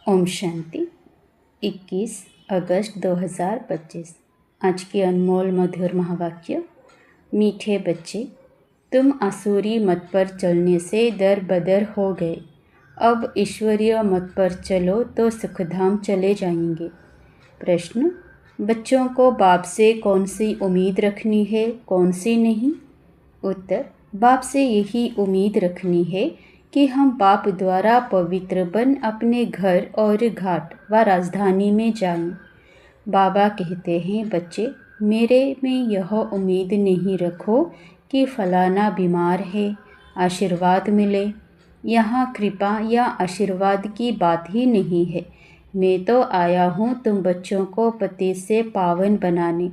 ओम शांति। 21 अगस्त 2025। आज के अनमोल मधुर महावाक्य। मीठे बच्चे, तुम आसुरी मत पर चलने से दर बदर हो गए। अब ईश्वरीय मत पर चलो तो सुखधाम चले जाएंगे। प्रश्न: बच्चों को बाप से कौन सी उम्मीद रखनी है, कौन सी नहीं? उत्तर: बाप से यही उम्मीद रखनी है कि हम बाप द्वारा पवित्र बन अपने घर और घाट व राजधानी में जाएं। बाबा कहते हैं, बच्चे, मेरे में यह उम्मीद नहीं रखो कि फलाना बीमार है, आशीर्वाद मिले। यहाँ कृपा या आशीर्वाद की बात ही नहीं है। मैं तो आया हूँ तुम बच्चों को पति से पावन बनाने।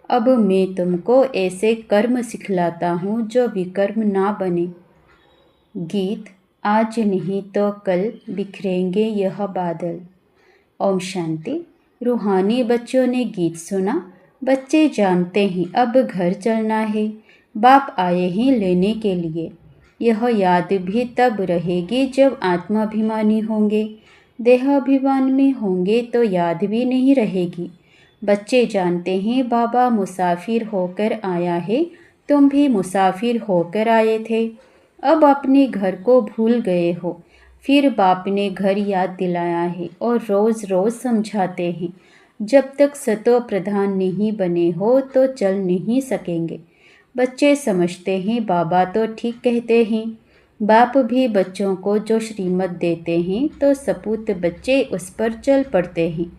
अब मैं तुमको ऐसे कर्म सिखलाता हूँ जो विकर्म ना बने। गीत: आज नहीं तो कल बिखरेंगे यह बादल। ओम शांति। रूहानी बच्चों ने गीत सुना। बच्चे जानते हैं अब घर चलना है, बाप आए हैं लेने के लिए। यह याद भी तब रहेगी जब आत्माभिमानी होंगे। देहाभिमान में होंगे तो याद भी नहीं रहेगी। बच्चे जानते हैं बाबा मुसाफिर होकर आया है, तुम भी मुसाफिर होकर आए थे। अब अपने घर को भूल गए हो। फिर बाप ने घर याद दिलाया है और रोज़ रोज़ समझाते हैं। जब तक सतो प्रधान नहीं बने हो तो चल नहीं सकेंगे। बच्चे समझते हैं बाबा तो ठीक कहते हैं। बाप भी बच्चों को जो श्रीमत देते हैं तो सपूत बच्चे उस पर चल पड़ते हैं।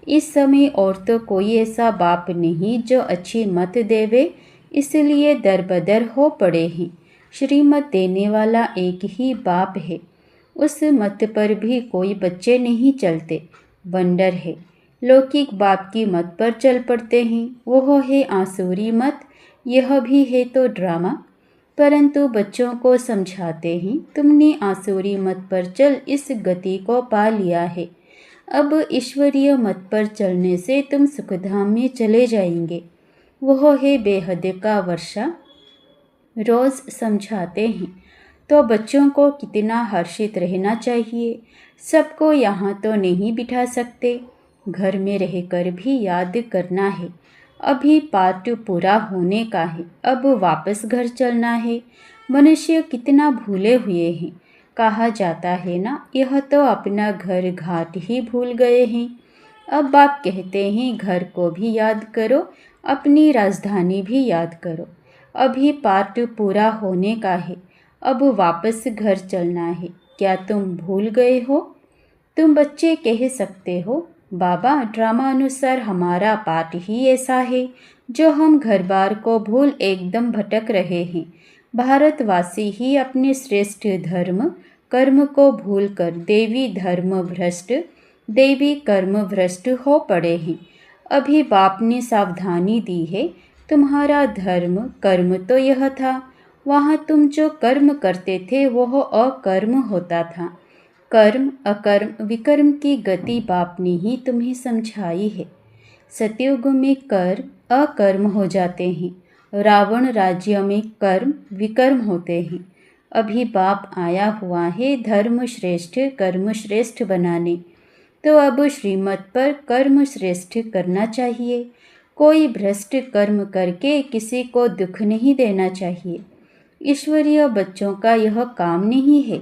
इस समय और तो कोई ऐसा बाप नहीं जो अच्छी मत देवे, इसलिए दरबदर हो पड़े हैं। श्रीमत देने वाला एक ही बाप है। उस मत पर भी कोई बच्चे नहीं चलते, वंडर है। लौकिक बाप की मत पर चल पड़ते हैं, वह है आसुरी मत। यह भी है तो ड्रामा। परंतु बच्चों को समझाते हैं, तुमने आसुरी मत पर चल इस गति को पा लिया है। अब ईश्वरीय मत पर चलने से तुम सुखधाम में चले जाएंगे। वह है बेहद का वर्षा। रोज़ समझाते हैं तो बच्चों को कितना हर्षित रहना चाहिए। सबको यहाँ तो नहीं बिठा सकते, घर में रहकर भी याद करना है। अभी पाठ पूरा होने का है, अब वापस घर चलना है। मनुष्य कितना भूले हुए हैं। कहा जाता है ना, यह तो अपना घर घाट ही भूल गए हैं। अब बाप कहते हैं घर को भी याद करो, अपनी राजधानी भी याद करो। अभी पाठ पूरा होने का है, अब वापस घर चलना है। क्या तुम भूल गए हो? तुम बच्चे कह सकते हो, बाबा ड्रामा अनुसार हमारा पाठ ही ऐसा है जो हम घर बार को भूल एकदम भटक रहे हैं। भारतवासी ही अपने श्रेष्ठ धर्म कर्म को भूलकर देवी धर्म भ्रष्ट, देवी कर्म भ्रष्ट हो पड़े हैं। अभी बाप ने सावधानी दी है, तुम्हारा धर्म कर्म तो यह था। वहाँ तुम जो कर्म करते थे वह अकर्म होता था। कर्म अकर्म विकर्म की गति बाप ने ही तुम्हें समझाई है। सतयुग में कर्म अकर्म हो जाते हैं। रावण राज्य में कर्म विकर्म होते हैं। अभी बाप आया हुआ है धर्म श्रेष्ठ कर्म श्रेष्ठ बनाने। तो अब श्रीमत पर कर्म श्रेष्ठ करना चाहिए। कोई भ्रष्ट कर्म करके किसी को दुख नहीं देना चाहिए। ईश्वरीय बच्चों का यह काम नहीं है।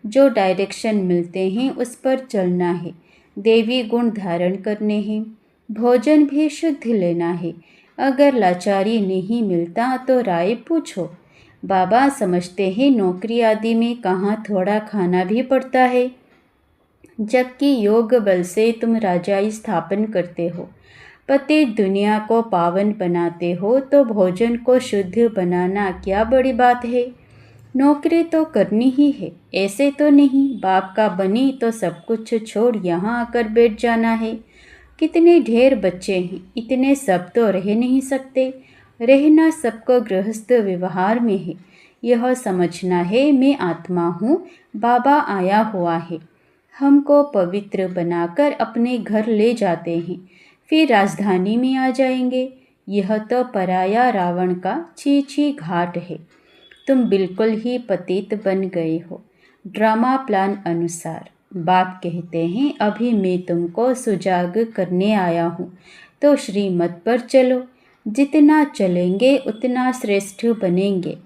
जो डायरेक्शन मिलते हैं उस पर चलना है। देवी गुण धारण करने हैं। भोजन भी शुद्ध लेना है। अगर लाचारी नहीं मिलता तो राय पूछो। बाबा समझते हैं नौकरी आदि में कहाँ थोड़ा खाना भी पड़ता है, जबकि योग बल से तुम राजाई स्थापन करते हो। पति दुनिया को पावन बनाते हो तो भोजन को शुद्ध बनाना क्या बड़ी बात है। नौकरी तो करनी ही है, ऐसे तो नहीं बाप का बनी तो सब कुछ छोड़ यहाँ आकर बैठ जाना है। कितने ढेर बच्चे हैं, इतने सब तो रह नहीं सकते। रहना सबको गृहस्थ व्यवहार में है। यह समझना है मैं आत्मा हूँ, बाबा आया हुआ है। हमको पवित्र बनाकर अपने घर ले जाते हैं, फिर राजधानी में आ जाएंगे। यह तो पराया रावण का छी छी घाट है। तुम बिल्कुल ही पतित बन गए हो। ड्रामा प्लान अनुसार बाप कहते हैं अभी मैं तुमको सुजाग करने आया हूँ, तो श्रीमत पर चलो। जितना चलेंगे उतना श्रेष्ठ बनेंगे।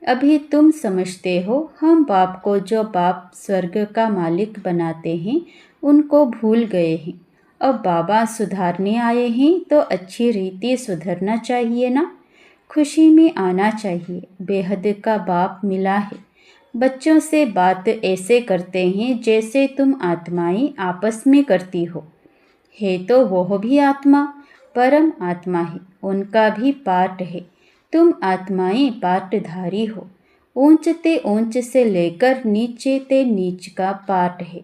अभी तुम समझते हो हम बाप को जो बाप स्वर्ग का मालिक बनाते हैं उनको भूल गए हैं। अब बाबा सुधारने आए हैं तो अच्छी रीति सुधरना चाहिए ना, खुशी में आना चाहिए। बेहद का बाप मिला है। बच्चों से बात ऐसे करते हैं जैसे तुम आत्माएं आपस में करती हो। है तो वह भी आत्मा, परम आत्मा है, उनका भी पार्ट है। तुम आत्माएं पार्टधारी हो। ऊंच ते ऊंच से लेकर नीचे ते नीच का पार्ट है।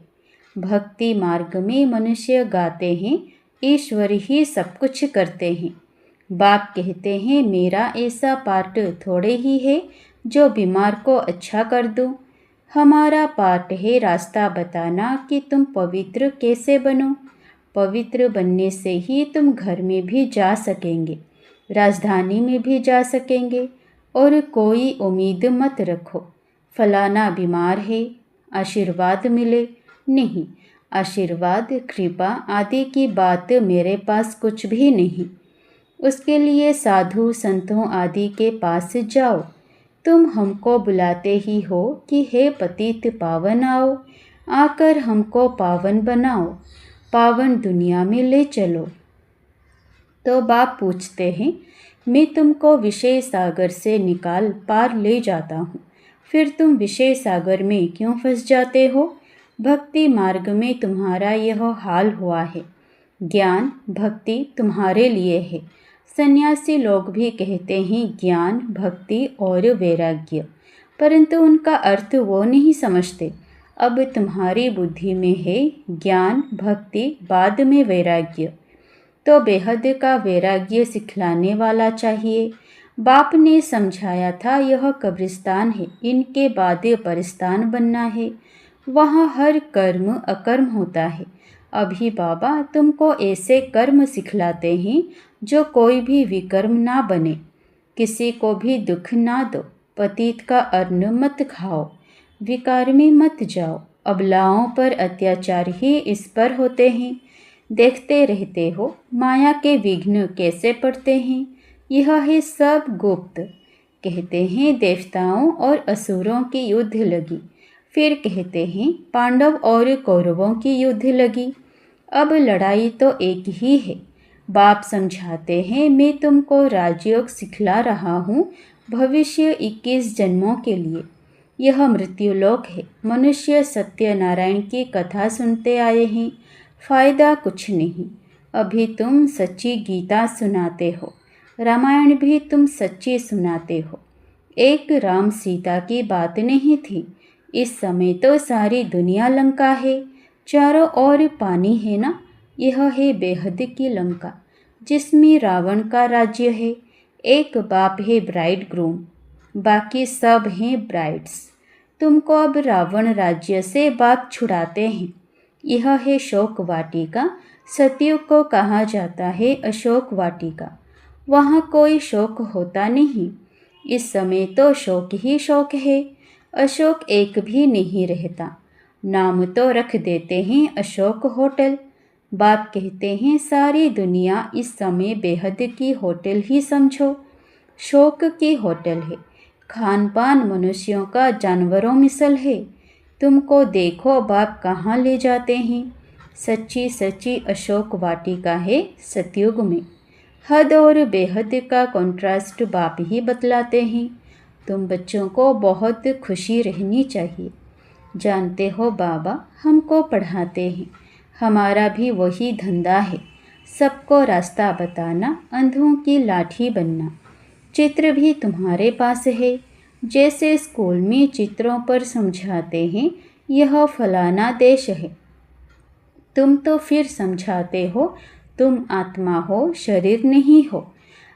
भक्ति मार्ग में मनुष्य गाते हैं ईश्वर ही सब कुछ करते हैं। बाप कहते हैं मेरा ऐसा पार्ट थोड़े ही है जो बीमार को अच्छा कर दूं। हमारा पार्ट है रास्ता बताना कि तुम पवित्र कैसे बनो। पवित्र बनने से ही तुम घर में भी जा सकेंगे, राजधानी में भी जा सकेंगे। और कोई उम्मीद मत रखो फलाना बीमार है आशीर्वाद मिले, नहीं। आशीर्वाद कृपा आदि की बात मेरे पास कुछ भी नहीं। उसके लिए साधु संतों आदि के पास जाओ। तुम हमको बुलाते ही हो कि हे पतित पावन आओ, आकर हमको पावन बनाओ, पावन दुनिया में ले चलो। तो बाप पूछते हैं मैं तुमको विषय सागर से निकाल पार ले जाता हूँ, फिर तुम विषय सागर में क्यों फंस जाते हो। भक्ति मार्ग में तुम्हारा यह हाल हुआ है। ज्ञान भक्ति तुम्हारे लिए है। सन्यासी लोग भी कहते हैं ज्ञान भक्ति और वैराग्य, परंतु उनका अर्थ वो नहीं समझते। अब तुम्हारी बुद्धि में है ज्ञान भक्ति, बाद में वैराग्य। तो बेहद का वैराग्य सिखलाने वाला चाहिए। बाप ने समझाया था यह कब्रिस्तान है, इनके बाद परिस्तान बनना है। वहाँ हर कर्म अकर्म होता है। अभी बाबा तुमको ऐसे कर्म सिखलाते हैं जो कोई भी विकर्म ना बने। किसी को भी दुख ना दो, पतित का अन्न मत खाओ, विकार में मत जाओ। अबलाओं पर अत्याचार ही इस पर होते हैं। देखते रहते हो माया के विघ्न कैसे पड़ते हैं। यह है सब गुप्त। कहते हैं देवताओं और असुरों की युद्ध लगी, फिर कहते हैं पांडव और कौरवों की युद्ध लगी। अब लड़ाई तो एक ही है। बाप समझाते हैं मैं तुमको राजयोग सिखला रहा हूँ भविष्य 21 जन्मों के लिए। यह मृत्युलोक है। मनुष्य सत्यनारायण की कथा सुनते आए हैं, फायदा कुछ नहीं। अभी तुम सच्ची गीता सुनाते हो, रामायण भी तुम सच्ची सुनाते हो। एक राम सीता की बात नहीं थी। इस समय तो सारी दुनिया लंका है, चारों ओर पानी है ना। यह है बेहद की लंका जिसमें रावण का राज्य है। एक बाप है ब्राइड ग्रूम, बाकी सब हैं ब्राइड्स। तुमको अब रावण राज्य से बाप छुड़ाते हैं। यह है शोक वाटिका। सतयुग को कहा जाता है अशोक वाटिका। वहाँ कोई शोक होता नहीं। इस समय तो शोक ही शोक है, अशोक एक भी नहीं रहता। नाम तो रख देते हैं अशोक होटल। बाप कहते हैं सारी दुनिया इस समय बेहद की होटल ही समझो। शोक की होटल है। खान पान मनुष्यों का जानवरों मिसल है। तुमको देखो बाप कहाँ ले जाते हैं। सच्ची सच्ची अशोक वाटिका है सतयुग में। हद और बेहद का कॉन्ट्रास्ट बाप ही बतलाते हैं। तुम बच्चों को बहुत खुशी रहनी चाहिए। जानते हो बाबा हमको पढ़ाते हैं, हमारा भी वही धंधा है, सबको रास्ता बताना, अंधों की लाठी बनना। चित्र भी तुम्हारे पास है, जैसे स्कूल में चित्रों पर समझाते हैं यह फलाना देश है। तुम तो फिर समझाते हो तुम आत्मा हो, शरीर नहीं हो।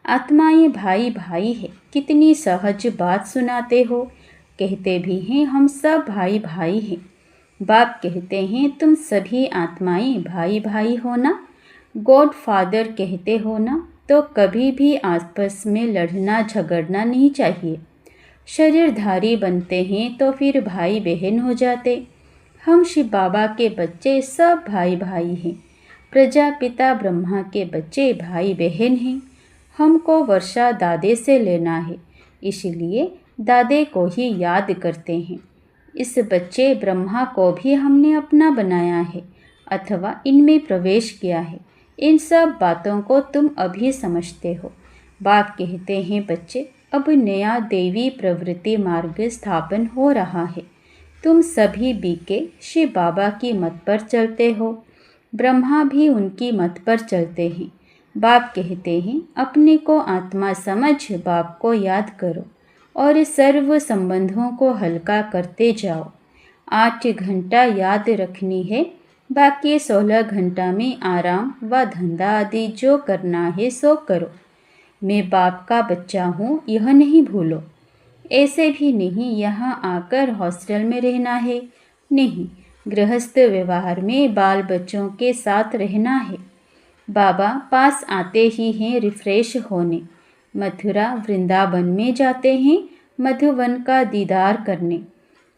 आत्माएं भाई भाई है। कितनी सहज बात सुनाते हो। कहते भी हैं हम सब भाई भाई हैं। बाप कहते हैं तुम सभी आत्माएं भाई भाई हो ना। गॉड फादर कहते हो ना, तो कभी भी आपस में लड़ना झगड़ना नहीं चाहिए। शरीरधारी बनते हैं तो फिर भाई बहन हो जाते। हम शिव बाबा के बच्चे सब भाई भाई हैं। प्रजापिता ब्रह्मा के बच्चे भाई बहन हैं। हमको वर्षा दादे से लेना है, इसलिए दादे को ही याद करते हैं। इस बच्चे ब्रह्मा को भी हमने अपना बनाया है अथवा इनमें प्रवेश किया है। इन सब बातों को तुम अभी समझते हो। बाप कहते हैं, बच्चे अब नया देवी प्रवृत्ति मार्ग स्थापन हो रहा है। तुम सभी बीके शिव बाबा की मत पर चलते हो। ब्रह्मा भी उनकी मत पर चलते हैं। बाप कहते हैं, अपने को आत्मा समझ बाप को याद करो और सर्व संबंधों को हल्का करते जाओ। 8 घंटा याद रखनी है, बाकी 16 घंटा में आराम व धंधा आदि जो करना है सो करो। मैं बाप का बच्चा हूँ, यह नहीं भूलो। ऐसे भी नहीं यहाँ आकर हॉस्टल में रहना है, नहीं, गृहस्थ व्यवहार में बाल बच्चों के साथ रहना है। बाबा पास आते ही हैं रिफ्रेश होने। मथुरा वृंदावन में जाते हैं मधुवन का दीदार करने।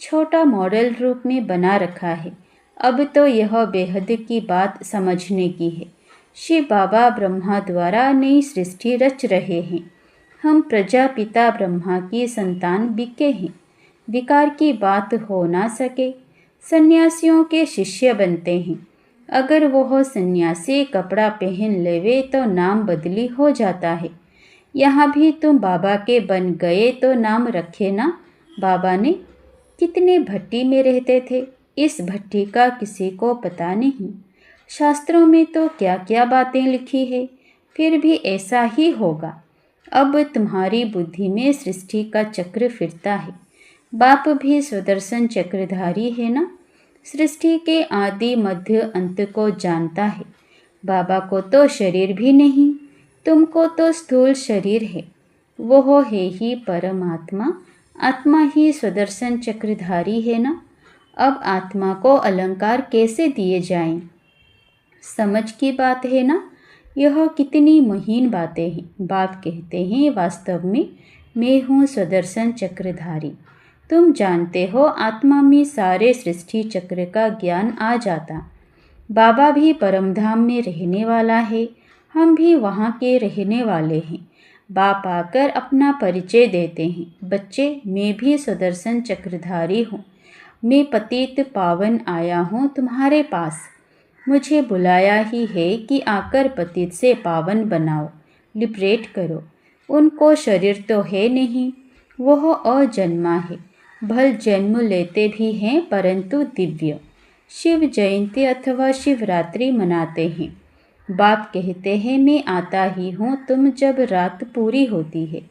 छोटा मॉडल रूप में बना रखा है। अब तो यह बेहद की बात समझने की है। शिव बाबा ब्रह्मा द्वारा नई सृष्टि रच रहे हैं। हम प्रजापिता ब्रह्मा की संतान बिके हैं। विकार की बात हो ना सके, सन्यासियों के शिष्य बनते हैं। अगर वह सन्यासी कपड़ा पहन लेवे तो नाम बदली हो जाता है। यहाँ भी तुम बाबा के बन गए तो नाम रखे ना। बाबा ने कितने भट्टी में रहते थे, इस भट्टी का किसी को पता नहीं। शास्त्रों में तो क्या क्या बातें लिखी है, फिर भी ऐसा ही होगा। अब तुम्हारी बुद्धि में सृष्टि का चक्र फिरता है। बाप भी सुदर्शन चक्रधारी है ना, सृष्टि के आदि मध्य अंत को जानता है। बाबा को तो शरीर भी नहीं, तुमको तो स्थूल शरीर है। वो है ही परमात्मा, आत्मा ही सुदर्शन चक्रधारी है ना। अब आत्मा को अलंकार कैसे दिए जाएं? समझ की बात है ना। यह कितनी महीन बातें हैं। बाप कहते हैं, वास्तव में मैं हूँ सुदर्शन चक्रधारी। तुम जानते हो आत्मा में सारे सृष्टि चक्र का ज्ञान आ जाता। बाबा भी परमधाम में रहने वाला है, हम भी वहाँ के रहने वाले हैं। बाप आकर अपना परिचय देते हैं, बच्चे मैं भी सुदर्शन चक्रधारी हूँ। मैं पतित पावन आया हूँ तुम्हारे पास। मुझे बुलाया ही है कि आकर पतित से पावन बनाओ, लिबरेट करो। उनको शरीर तो है नहीं, वह अजन्मा है। भल जन्म लेते भी हैं परंतु दिव्य। शिव जयंती अथवा शिवरात्रि मनाते हैं। बाप कहते हैं, मैं आता ही हूँ तुम जब रात पूरी होती है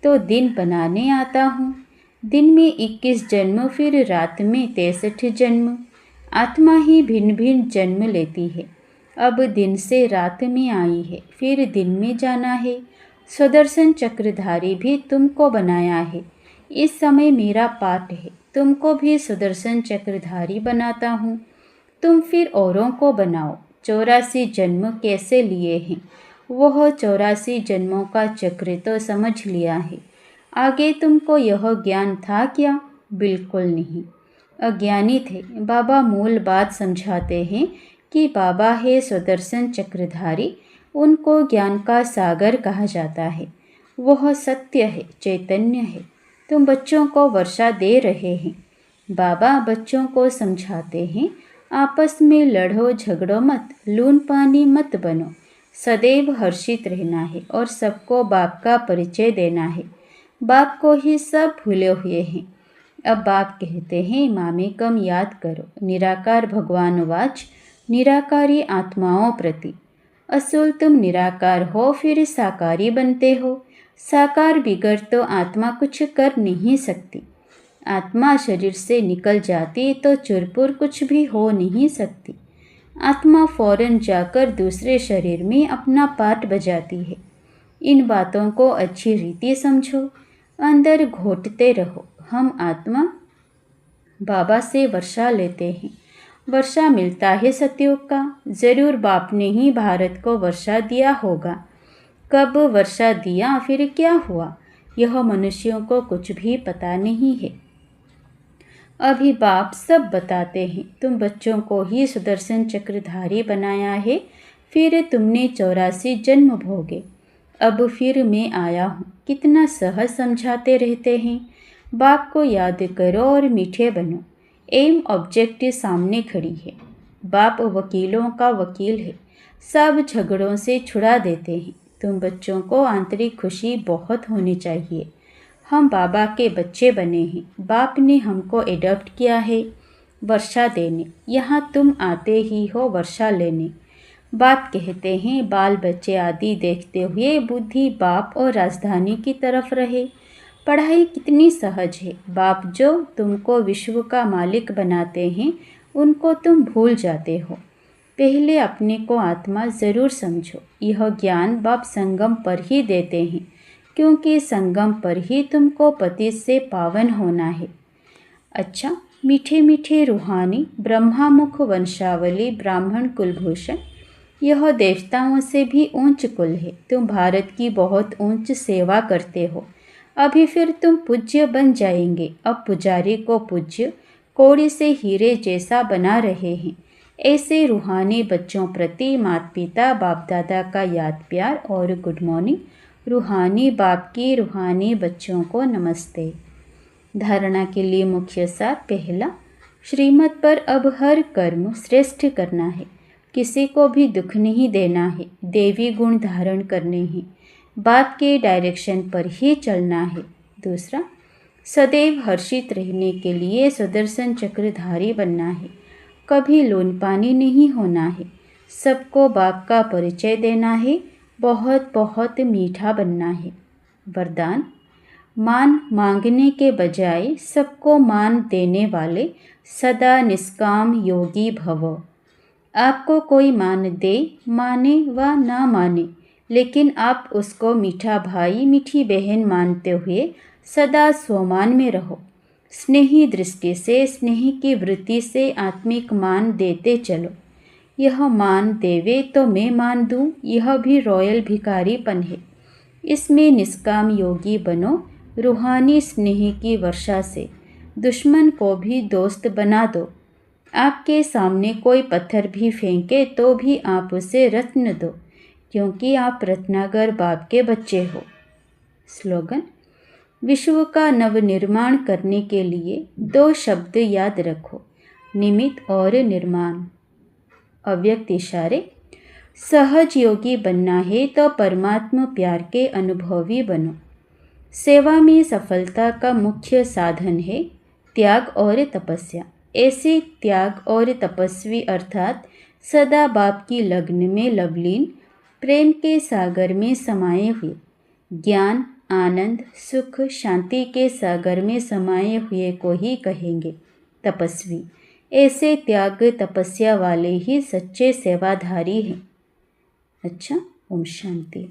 तो दिन बनाने आता हूँ। दिन में 21 जन्म, फिर रात में 63 जन्म। आत्मा ही भिन्न भिन्न जन्म लेती है। अब दिन से रात में आई है, फिर दिन में जाना है। सुदर्शन चक्रधारी भी तुमको बनाया है। इस समय मेरा पाठ है, तुमको भी सुदर्शन चक्रधारी बनाता हूँ। तुम फिर औरों को बनाओ। 84 जन्म कैसे लिए हैं, वह 84 जन्मों का चक्र तो समझ लिया है। आगे तुमको यह ज्ञान था क्या? बिल्कुल नहीं, अज्ञानी थे। बाबा मूल बात समझाते हैं कि बाबा है सुदर्शन चक्रधारी, उनको ज्ञान का सागर कहा जाता है। वह सत्य है, चैतन्य है। तुम बच्चों को वर्षा दे रहे हैं। बाबा बच्चों को समझाते हैं, आपस में लड़ो झगड़ो मत, लून पानी मत बनो, सदैव हर्षित रहना है और सबको बाप का परिचय देना है। बाप को ही सब भूले हुए हैं। अब बाप कहते हैं, मामेकम याद करो। निराकार भगवान वाच निराकारी आत्माओं प्रति। असूल तुम निराकार हो, फिर साकारी बनते हो। साकार बिगड़ तो आत्मा कुछ कर नहीं सकती। आत्मा शरीर से निकल जाती तो चुरपुर कुछ भी हो नहीं सकती। आत्मा फौरन जाकर दूसरे शरीर में अपना पाठ बजाती है। इन बातों को अच्छी रीति समझो, अंदर घोटते रहो। हम आत्मा बाबा से वर्षा लेते हैं। वर्षा मिलता है सतयुग का। ज़रूर बाप ने ही भारत को वर्षा दिया होगा। कब वर्षा दिया, फिर क्या हुआ, यह मनुष्यों को कुछ भी पता नहीं है। अभी बाप सब बताते हैं, तुम बच्चों को ही सुदर्शन चक्रधारी बनाया है, फिर तुमने 84 जन्म भोगे, अब फिर मैं आया हूँ। कितना सहज समझाते रहते हैं। बाप को याद करो और मीठे बनो। एम ऑब्जेक्टिव सामने खड़ी है। बाप वकीलों का वकील है, सब झगड़ों से छुड़ा देते हैं। तुम बच्चों को आंतरिक खुशी बहुत होनी चाहिए। हम बाबा के बच्चे बने हैं, बाप ने हमको एडॉप्ट किया है वर्षा देने। यहाँ तुम आते ही हो वर्षा लेने। बाप कहते हैं बाल बच्चे आदि देखते हुए बुद्धि बाप और राजधानी की तरफ रहे। पढ़ाई कितनी सहज है। बाप जो तुमको विश्व का मालिक बनाते हैं उनको तुम भूल जाते हो। पहले अपने को आत्मा ज़रूर समझो। यह ज्ञान बाप संगम पर ही देते हैं, क्योंकि संगम पर ही तुमको पति से पावन होना है। अच्छा, मीठे मीठे रूहानी ब्रह्मामुख वंशावली ब्राह्मण कुलभूषण, यह देवताओं से भी ऊंच कुल है। तुम भारत की बहुत ऊंच सेवा करते हो। अभी फिर तुम पूज्य बन जाएंगे। अब पुजारी को पूज्य कौड़ी से हीरे जैसा बना रहे हैं। ऐसे रूहानी बच्चों प्रति माता पिता बाप दादा का याद प्यार और गुड मॉर्निंग। रूहानी बाप की रूहानी बच्चों को नमस्ते। धारणा के लिए मुख्य सार। पहला, श्रीमत पर अब हर कर्म श्रेष्ठ करना है। किसी को भी दुख नहीं देना है। देवी गुण धारण करने हैं। बाप के डायरेक्शन पर ही चलना है। दूसरा, सदैव हर्षित रहने के लिए सुदर्शन चक्रधारी बनना है। कभी लोन पानी नहीं होना है। सबको बाप का परिचय देना है। बहुत बहुत मीठा बनना है। वरदान, मान मांगने के बजाय सबको मान देने वाले सदा निष्काम योगी भव। आपको कोई मान दे, माने व ना माने, लेकिन आप उसको मीठा भाई मीठी बहन मानते हुए सदा स्वमान में रहो। स्नेही दृष्टि से, स्नेह की वृत्ति से आत्मिक मान देते चलो। यह मान देवे तो मैं मान दूँ, यह भी रॉयल भिखारीपन है। इसमें निष्काम योगी बनो। रूहानी स्नेह की वर्षा से दुश्मन को भी दोस्त बना दो। आपके सामने कोई पत्थर भी फेंके तो भी आप उसे रत्न दो, क्योंकि आप रत्नागर बाप के बच्चे हो। स्लोगन, विश्व का नवनिर्माण करने के लिए 2 शब्द याद रखो, निमित्त और निर्माण। अव्यक्त इशारे, सहज योगी बनना है तो परमात्मा प्यार के अनुभवी बनो। सेवा में सफलता का मुख्य साधन है त्याग और तपस्या। ऐसे त्याग और तपस्वी अर्थात सदा बाप की लगन में लवलीन प्रेम के सागर में समाये हुए, ज्ञान आनंद सुख शांति के सागर में समाये हुए को ही कहेंगे तपस्वी। ऐसे त्याग तपस्या वाले ही सच्चे सेवाधारी हैं। अच्छा, ओम शांति।